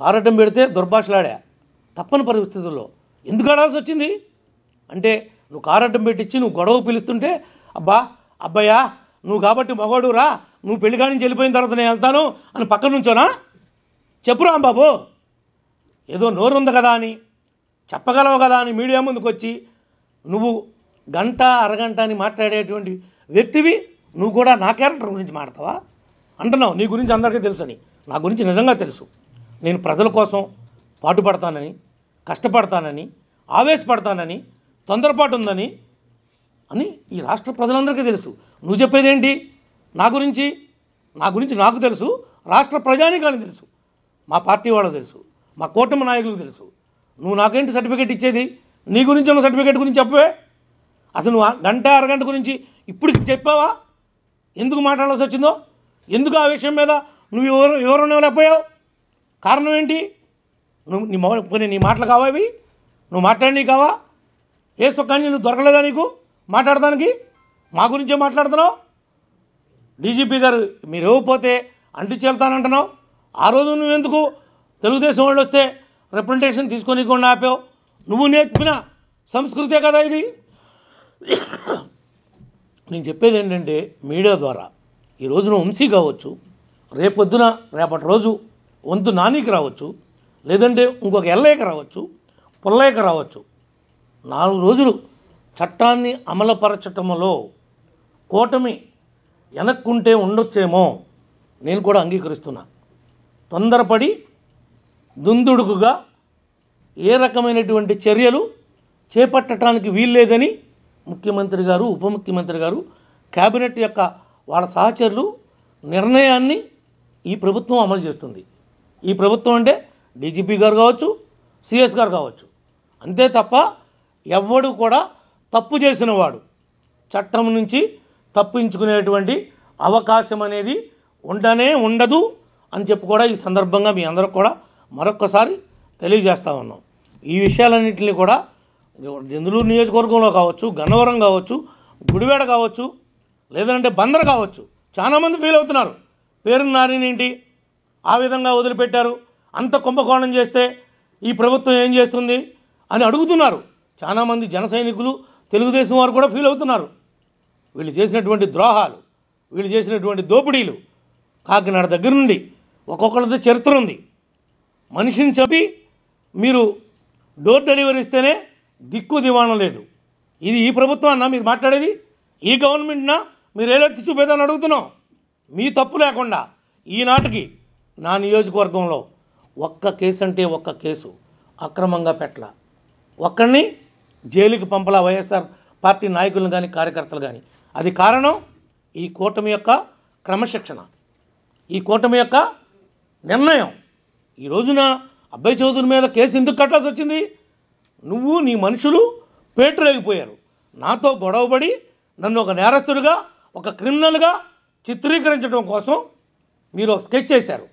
కారటం పెడితే దుర్భాషలాడా తప్పని పరిస్థితుల్లో ఎందుకు ఆడాల్సి వచ్చింది అంటే నువ్వు కారటం పెట్టించి నువ్వు గొడవ పిలుస్తుంటే అబ్బాయ్యా నువ్వు కాబట్టి మగవాడు రా, నువ్వు పెళ్లి కాడి నుంచి వెళ్ళిపోయిన తర్వాత నేను వెళ్తాను అని పక్కన నుంచోనా? చెప్పురా బాబు, ఏదో నోరు ఉంది కదా అని చెప్పగలవు కదా అని మీడియా ముందుకు వచ్చి నువ్వు గంట అరగంట అని మాట్లాడేటువంటి వ్యక్తివి నువ్వు కూడా నా క్యారెక్టర్ గురించి మాట్లాడతావా అంటున్నావు. నీ గురించి అందరికీ తెలుసని, నా గురించి నిజంగా తెలుసు. నేను ప్రజల కోసం పాటుపడతానని, కష్టపడతానని, ఆవేశపడతానని, తొందరపాటు ఉందని అని ఈ రాష్ట్ర ప్రజలందరికీ తెలుసు. నువ్వు చెప్పేదేంటి? నా గురించి నాకు తెలుసు, రాష్ట్ర ప్రజానికానికి తెలుసు, మా పార్టీ వాళ్ళకు తెలుసు, మా కూటమి నాయకులకు తెలుసు. నువ్వు నాకేంటి సర్టిఫికేట్ ఇచ్చేది? నీ గురించి ఉన్న సర్టిఫికేట్ గురించి చెప్పవే. అసలు నువ్వు గంట అరగంట గురించి ఇప్పుడు చెప్పావా? ఎందుకు మాట్లాడాల్సి వచ్చిందో? ఎందుకు ఆ విషయం మీద నువ్వు వివరణ ఇవ్వలేకపోయావు? కారణం ఏంటి? నువ్వు నీ మాటలు కావా ఇవి? నువ్వు మాట్లాడి కావా? ఏ సుఖాన్ని నువ్వు దొరకలేదా నీకు మాట్లాడడానికి? మా గురించే మాట్లాడుతున్నావు. డీజీపీ గారు మీరు ఇవ్వకపోతే అంటి చేల్తానంటున్నావు. ఆ రోజు నువ్వెందుకు తెలుగుదేశం వాళ్ళు వస్తే రిప్రజెంటేషన్ తీసుకోనికుండా ఆపావు? నువ్వు నేర్పిన సంస్కృతే కదా ఇది. నేను చెప్పేది ఏంటంటే మీడియా ద్వారా ఈ రోజున వంశీ కావచ్చు, రేపటి రోజు వంతు నానికి రావచ్చు, లేదంటే ఇంకొక ఎల్లయ్యక రావచ్చు, పుల్లయ్యక రావచ్చు. 4 రోజులు చట్టాన్ని అమలుపరచటంలో కూటమి వెనక్కుంటే ఉండొచ్చేమో నేను కూడా అంగీకరిస్తున్నా. తొందరపడి దుందుడుకుగా ఏ రకమైనటువంటి చర్యలు చేపట్టడానికి వీల్లేదని ముఖ్యమంత్రి గారు, ఉప ముఖ్యమంత్రి గారు, కేబినెట్ యొక్క వాళ్ళ సహచరులు నిర్ణయాన్ని ఈ ప్రభుత్వం అమలు చేస్తుంది. ఈ ప్రభుత్వం అంటే డీజీపీ గారు కావచ్చు, సిఎస్ గారు కావచ్చు. అంతే తప్ప ఎవ్వడు కూడా తప్పు చేసిన వాడు చట్టం నుంచి తప్పించుకునేటువంటి అవకాశం అనేది ఉండదు అని చెప్పి కూడా ఈ సందర్భంగా మీ అందరికి కూడా మరొక్కసారి తెలియజేస్తా ఉన్నాం. ఈ విషయాలన్నింటినీ కూడా దెందులూరు నియోజకవర్గంలో కావచ్చు, గన్నవరం కావచ్చు, గుడివాడ కావచ్చు, లేదంటే బందర్ కావచ్చు, చాలామంది ఫీల్ అవుతున్నారు. పేరు నారినేంటి ఆ విధంగా వదిలిపెట్టారు, అంత కుంభకోణం చేస్తే ఈ ప్రభుత్వం ఏం చేస్తుంది అని అడుగుతున్నారు. చాలామంది జన సైనికులు, తెలుగుదేశం వారు కూడా ఫీల్ అవుతున్నారు. వీళ్ళు చేసినటువంటి ద్రోహాలు, వీళ్ళు చేసినటువంటి దోపిడీలు కాకినాడ దగ్గర నుండి ఒక్కొక్కరితో చరిత్ర ఉంది. మనిషిని చెప్పి మీరు డోర్ డెలివరీ ఇస్తేనే దిక్కు దివాణం లేదు. ఇది ఈ ప్రభుత్వాన్నా మీరు మాట్లాడేది? ఈ గవర్నమెంట్నా మీరు ఏలెత్తి చూపేదని అడుగుతున్నాం. మీ తప్పు లేకుండా ఈనాటికి నా నియోజకవర్గంలో ఒక్క కేసు అంటే ఒక్క కేసు అక్రమంగా పెట్టల, ఒక్కడిని జైలుకి పంపలా వైఎస్ఆర్ పార్టీ నాయకులను కానీ కార్యకర్తలు కానీ. అది కారణం ఈ కూటమి యొక్క క్రమశిక్షణ, ఈ కూటమి యొక్క నిర్ణయం. ఈ రోజున అబ్బాయి చౌదరి మీద కేసు ఎందుకు కట్టాల్సి వచ్చింది? నువ్వు నీ మనుషులు పేటరేగిపోయారు. నాతో గొడవపడి నన్ను ఒక నేరస్తుడిగా, ఒక క్రిమినల్గా చిత్రీకరించడం కోసం మీరు ఒక స్కెచ్ చేశారు.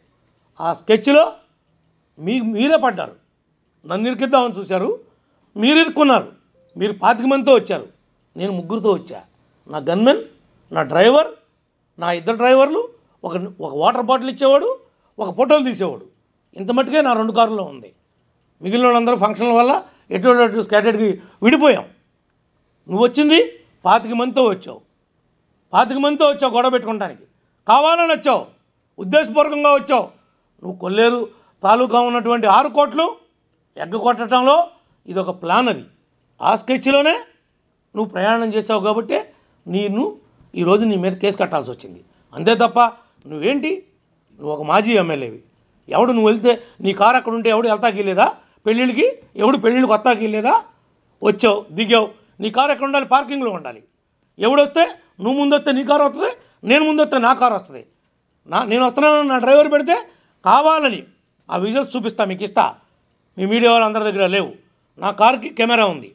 ఆ స్కెచ్లో మీరే పడ్డారు. నన్ను ఇరికిద్దామని చూశారు, మీరు ఇరుక్కున్నారు. మీరు 25 మందితో వచ్చారు, నేను 3 వచ్చా. నా గన్మెన్, నా డ్రైవర్, నా 2 డ్రైవర్లు, ఒక వాటర్ బాటిల్ ఇచ్చేవాడు, ఒక ఫోటోలు తీసేవాడు. ఇంత మట్టుకే నా 2 కారులో ఉంది. మిగిలిన వాళ్ళందరూ ఫంక్షన్ల వల్ల ఎటు స్కాటెడ్కి విడిపోయాం. నువ్వు వచ్చింది 25 మందితో వచ్చావు. 25 మందితో వచ్చావు గొడవ పెట్టుకోవడానికి. కావాలని వచ్చావు, ఉద్దేశపూర్వకంగా వచ్చావు. నువ్వు కొల్లేరు తాలూకా ఉన్నటువంటి 6 కోట్లు ఎగ్గకొట్టడంలో ఇది ఒక ప్లాన్. అది ఆ స్కెచ్లోనే నువ్వు ప్రయాణం చేసావు కాబట్టి ఈరోజు నీ మీద కేసు కట్టాల్సి వచ్చింది. అంతే తప్ప నువ్వేంటి, నువ్వు ఒక మాజీ ఎమ్మెల్యేవి. ఎవడు నువ్వు వెళ్తే నీ కారు అక్కడ ఉంటే ఎవడు వెళ్తాకి వెళ్ళేదా? పెళ్ళిళ్ళకి ఎవడు పెళ్ళిళ్ళకి వస్తాకి వెళ్ళేదా? వచ్చావు, దిగావు, నీ కారు ఎక్కడ ఉండాలి? పార్కింగ్లో ఉండాలి. ఎవడొస్తే నువ్వు ముందు వస్తే నీ కారు వస్తుంది, నేను ముందు వస్తే నా కారు వస్తుంది. నేను వస్తున్నాను నా డ్రైవర్ పెడితే కావాలని ఆ విజువల్స్ చూపిస్తా, మీకు ఇస్తా. మీ మీడియా వాళ్ళు అందరి దగ్గర లేవు. నా కారుకి కెమెరా ఉంది.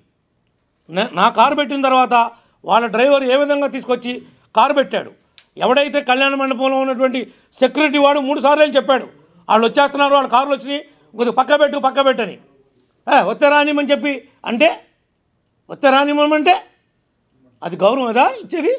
నా కారు పెట్టిన తర్వాత వాళ్ళ డ్రైవర్ ఏ విధంగా తీసుకొచ్చి కారు పెట్టాడు. ఎవడైతే కళ్యాణ మండపంలో ఉన్నటువంటి సెక్యూరిటీ వాడు 3 సార్లు చెప్పాడు, వాళ్ళు వచ్చేస్తున్నారు, వాళ్ళ కార్లు వచ్చినాయి, కొద్దిగా పక్క పెట్టని. వస్తే రానిమని చెప్పి అంటే, వస్తే రానివ్వమంటే అది గౌరవం అదా ఇచ్చేది?